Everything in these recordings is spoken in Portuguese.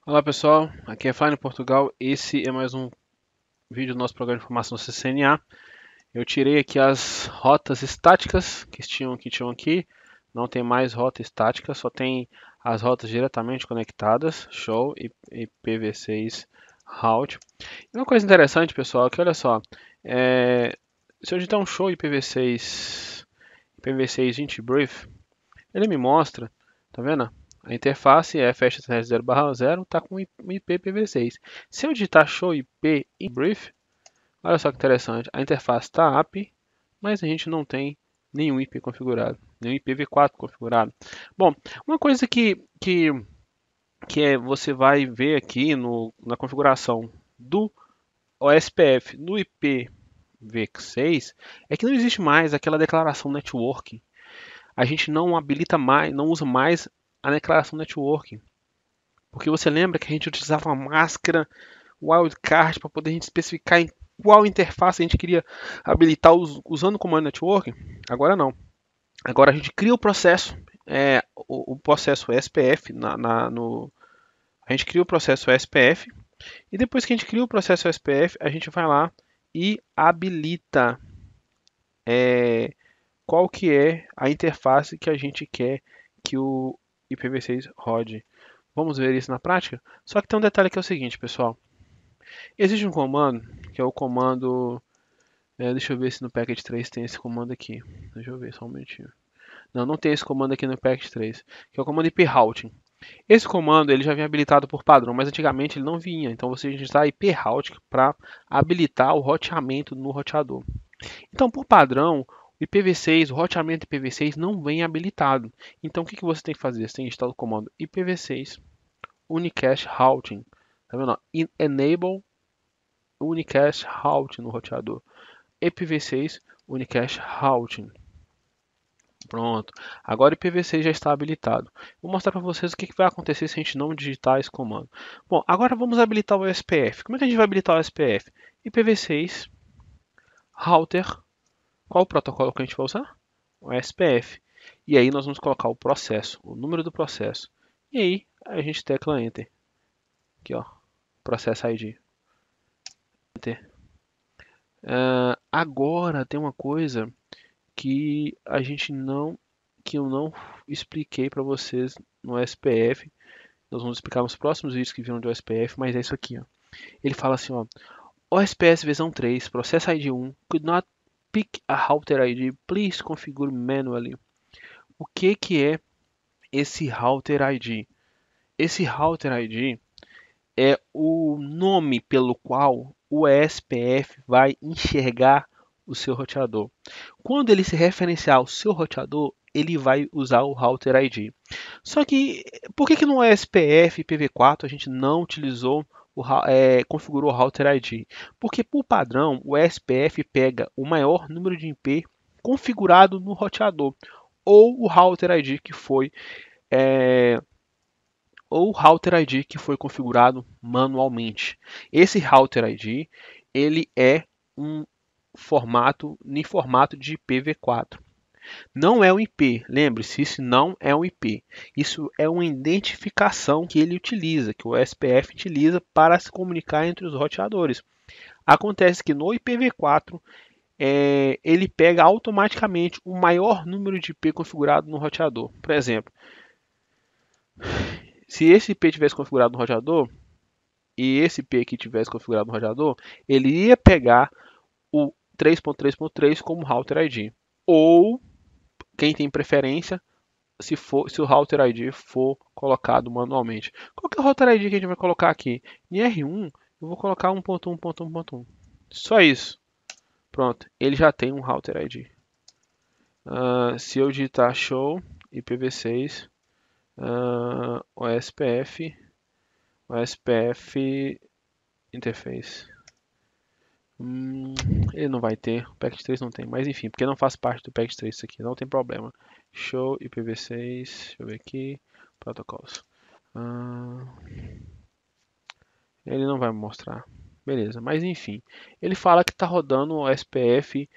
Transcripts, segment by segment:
Olá pessoal, aqui é Flying Portugal. Esse é mais um vídeo do nosso programa de informação CCNA. Eu tirei aqui as rotas estáticas que tinham aqui. Não tem mais rota estática, só tem as rotas diretamente conectadas, show e IPv6 route. E uma coisa interessante, pessoal, é que olha só, se eu digitar um show IPv6 int brief, ele me mostra, tá vendo? A interface é fast 0/0 está com IPv6. Se eu digitar show IP em brief, olha só que interessante, a interface está API, mas a gente não tem nenhum IP configurado, nenhum IPv4 configurado. Bom, uma coisa que você vai ver aqui na configuração do OSPF no IPv6 é que não existe mais aquela declaração network. A gente não habilita mais, não usa mais a declaração network. Porque você lembra que a gente utilizava uma máscara wildcard para poder a gente especificar em qual interface a gente queria habilitar usando o comando network? Agora não. Agora a gente cria o processo, o processo SPF a gente cria o processo SPF e depois que a gente cria o processo SPF, a gente vai lá e habilita qual que é a interface que a gente quer que o IPv6 rode. Vamos ver isso na prática? Só que tem um detalhe que é o seguinte, pessoal. Existe um comando, que é o comando... deixa eu ver se no package 3 tem esse comando aqui. Deixa eu ver só um momentinho. Não, não tem esse comando aqui no package 3, que é o comando IP routing. Esse comando ele já vinha habilitado por padrão, mas antigamente ele não vinha. Então você digitar IP routing para habilitar o roteamento no roteador. Então, por padrão, o IPv6, o roteamento IPv6 não vem habilitado. Então, o que você tem que fazer? Você tem que instalar o comando IPv6 unicast routing. Tá vendo? Enable unicast routing no roteador. IPv6 unicast routing. Pronto. Agora o IPv6 já está habilitado. Vou mostrar para vocês o que vai acontecer se a gente não digitar esse comando. Bom, agora vamos habilitar o SPF. Como é que a gente vai habilitar o SPF? IPv6 router. Qual o protocolo que a gente vai usar? O SPF. E aí nós vamos colocar o processo, o número do processo. E aí a gente tecla Enter. Aqui, ó, processo ID. Enter. Agora tem uma coisa que a gente não, que eu não expliquei para vocês no SPF. Nós vamos explicar nos próximos vídeos que viram do SPF, mas é isso aqui, ó. Ele fala assim, ó, OSPF versão 3, Process ID 1, could not pick a router ID, please configure manually. O que é esse router ID? Esse router ID é o nome pelo qual o ESPF vai enxergar o seu roteador. Quando ele se referenciar ao seu roteador, ele vai usar o router ID. Só que por que no ESPF IPv4 a gente não utilizou configurou o router ID? Porque por padrão o ESPF pega o maior número de IP configurado no roteador ou o router ID que foi é, ou router ID que foi configurado manualmente. Esse router ID ele é um formato em formato de IPv4. Não é um IP, lembre-se, isso não é um IP. Isso é uma identificação que ele utiliza, que o SPF utiliza para se comunicar entre os roteadores. Acontece que no IPv4 ele pega automaticamente o maior número de IP configurado no roteador. Por exemplo, se esse IP tivesse configurado no roteador e esse IP aqui tivesse configurado no roteador, ele ia pegar o 3.3.3 como router ID. Ou, quem tem preferência, se o router ID for colocado manualmente. Qual que é o router ID que a gente vai colocar aqui? Em R1, eu vou colocar 1.1.1.1. Só isso. Pronto, ele já tem um router ID. Se eu digitar show IPv6 OSPF interface. Ele não vai ter, o package 3 não tem, mas enfim, porque não faz parte do package 3 isso aqui, não tem problema. Show IPv6, deixa eu ver aqui, protocolos. Ele não vai mostrar, beleza, mas enfim, ele fala que está rodando o SPF,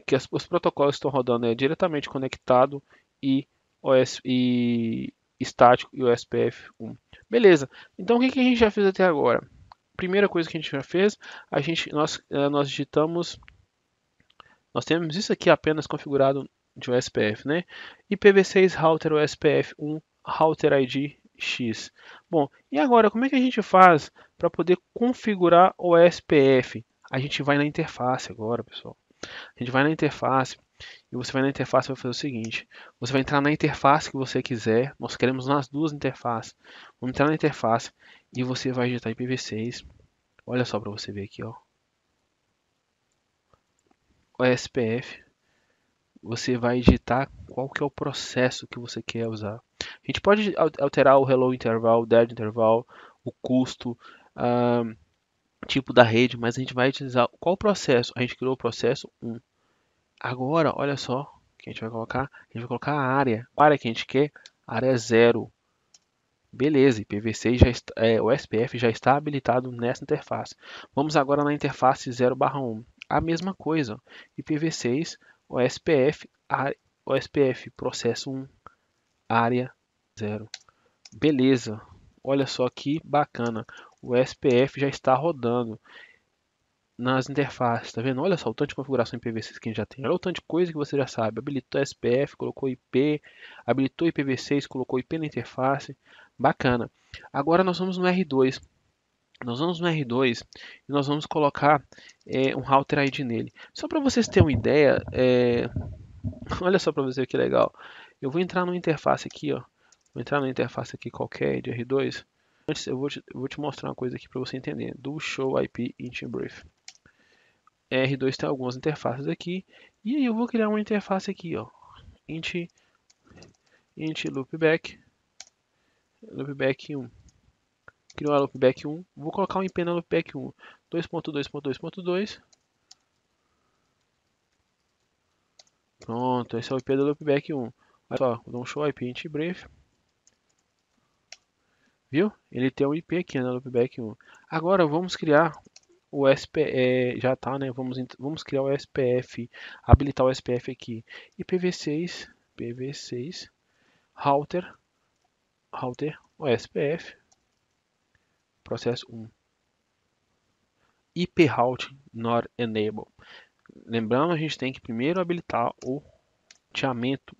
que os protocolos estão rodando diretamente conectado e estático e o SPF1. Beleza. Então o que a gente já fez até agora? Primeira coisa que a gente já fez, nós digitamos, nós temos isso aqui apenas configurado de OSPF, né? IPv6 router OSPF1 router ID X. Bom, e agora como é que a gente faz para poder configurar o OSPF? A gente vai na interface agora, pessoal. A gente vai na interface e você vai na interface e vai fazer o seguinte: você vai entrar na interface que você quiser. Nós queremos nas duas interfaces. Vamos entrar na interface e você vai digitar IPv6. Olha só para você ver aqui, ó. OSPF. Você vai digitar qual que é o processo que você quer usar. A gente pode alterar o hello interval, o dead interval, o custo, tipo da rede, mas a gente vai utilizar qual processo? A gente criou o processo 1. Agora, olha só, o que a gente vai colocar? A gente vai colocar a área. A área que a gente quer, área 0. Beleza, IPv6 já está, o SPF já está habilitado nessa interface. Vamos agora na interface 0/1. A mesma coisa, IPv6, OSPF, OSPF, processo 1, área 0. Beleza, olha só que bacana, o SPF já está rodando nas interfaces, tá vendo? Olha só o tanto de configuração IPv6 que a gente já tem. Olha o tanto de coisa que você já sabe. Habilitou SPF, colocou IP, habilitou IPv6, colocou IP na interface. Bacana. Agora nós vamos no R2. Nós vamos no R2 e nós vamos colocar um router ID nele. Só para vocês terem uma ideia, olha só para você ver que legal. Eu vou entrar numa interface aqui, ó. Vou entrar numa interface aqui qualquer de R2. Antes eu vou te mostrar uma coisa aqui para você entender. Do show IP int brief. R2 tem algumas interfaces aqui. E aí eu vou criar uma interface aqui, ó. int loopback 1. Criou a loopback 1. Vou colocar um IP na loopback 1. 2.2.2.2. Pronto, esse é o IP da loopback 1. Olha só, vou dar um show IP int brief. Viu? Ele tem um IP aqui na loopback 1. Agora vamos criar o SPF, já tá, né? Vamos criar o SPF, habilitar o SPF aqui. IPv6, PV6, router OSPF, processo 1. IP routing not enable. Lembrando, a gente tem que primeiro habilitar o roteamento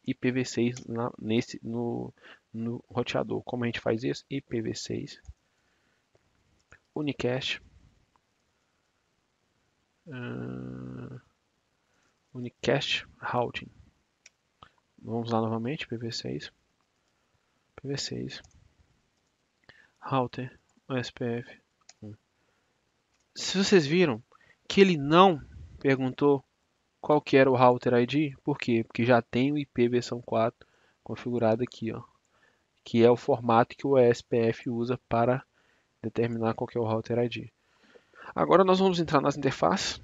IPv6 no roteador. Como a gente faz isso? IPv6 unicast unicast routing. Vamos lá novamente, PV6 router OSPF 1. Se vocês viram que ele não perguntou qual que era o router ID, por quê? Porque já tem o IP versão 4 configurado aqui, ó, que é o formato que o OSPF usa para determinar qual que é o router ID. Agora nós vamos entrar nas interfaces.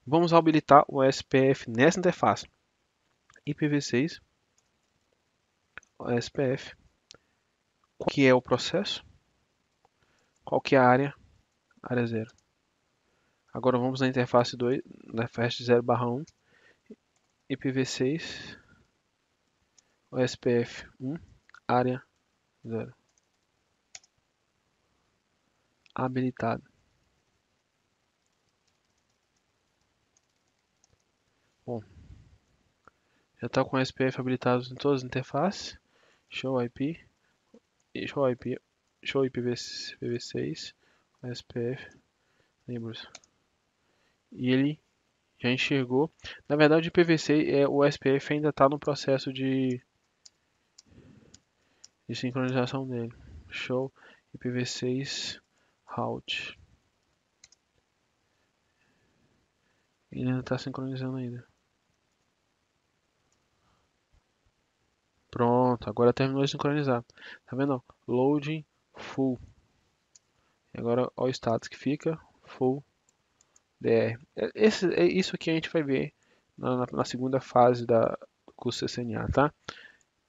Vamos habilitar o OSPF nessa interface. IPv6 OSPF. Qual que é o processo? Qual que é a área? Área 0. Agora vamos na interface 2, na interface 0/1, IPv6, OSPF 1, área 0. Habilitado. Bom, já está com o SPF habilitado em todas as interfaces. Show IP, show IPv6, SPF, neighbors. E ele já enxergou. Na verdade, o IPv6, o SPF ainda está no processo de sincronização dele. Show IPv6 route. Ele ainda está sincronizando ainda. Pronto, agora terminou de sincronizar. Tá vendo? Loading full. E agora olha o status que fica full DR. Isso aqui a gente vai ver na segunda fase do curso CCNA, tá?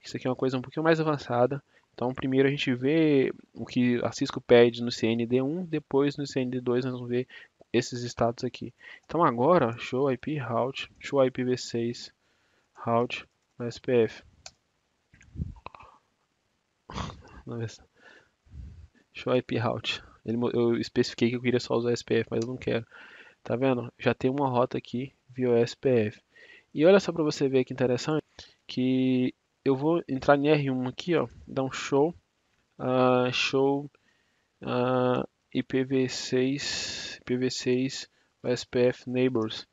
Isso aqui é uma coisa um pouquinho mais avançada. Então, primeiro a gente vê o que a Cisco pede no CND1, depois no CND2 nós vamos ver esses status aqui. Então agora, show IP route, show IPv6 route, OSPF. Show IP route. Eu especifiquei que eu queria só usar SPF, mas eu não quero. Tá vendo? Já tem uma rota aqui via OSPF. E olha só para você ver que interessante, que eu vou entrar em R1 aqui, ó, dar um show, show IPv6 OSPF neighbors.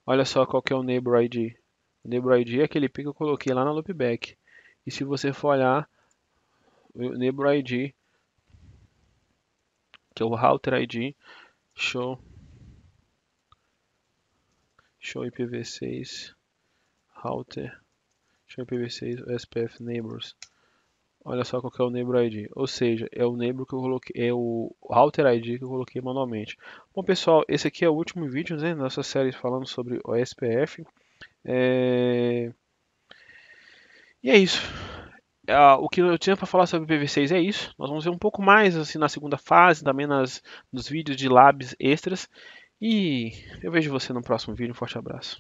Olha só qual que é o neighbor ID. O neighbor ID é aquele IP que eu coloquei lá na loopback. E se você for olhar o neighbor ID, que é o router ID, show IPv6 router, show IPv6 OSPF neighbors. Olha só qual que é o neighbor ID, ou seja, é o neighbor que eu coloquei, é o router ID que eu coloquei manualmente. Bom, pessoal, esse aqui é o último vídeo, né, da nossa série falando sobre OSPF. E é isso. O que eu tinha para falar sobre IPv6 é isso. Nós vamos ver um pouco mais assim na segunda fase, também nos vídeos de labs extras. E eu vejo você no próximo vídeo. Um forte abraço.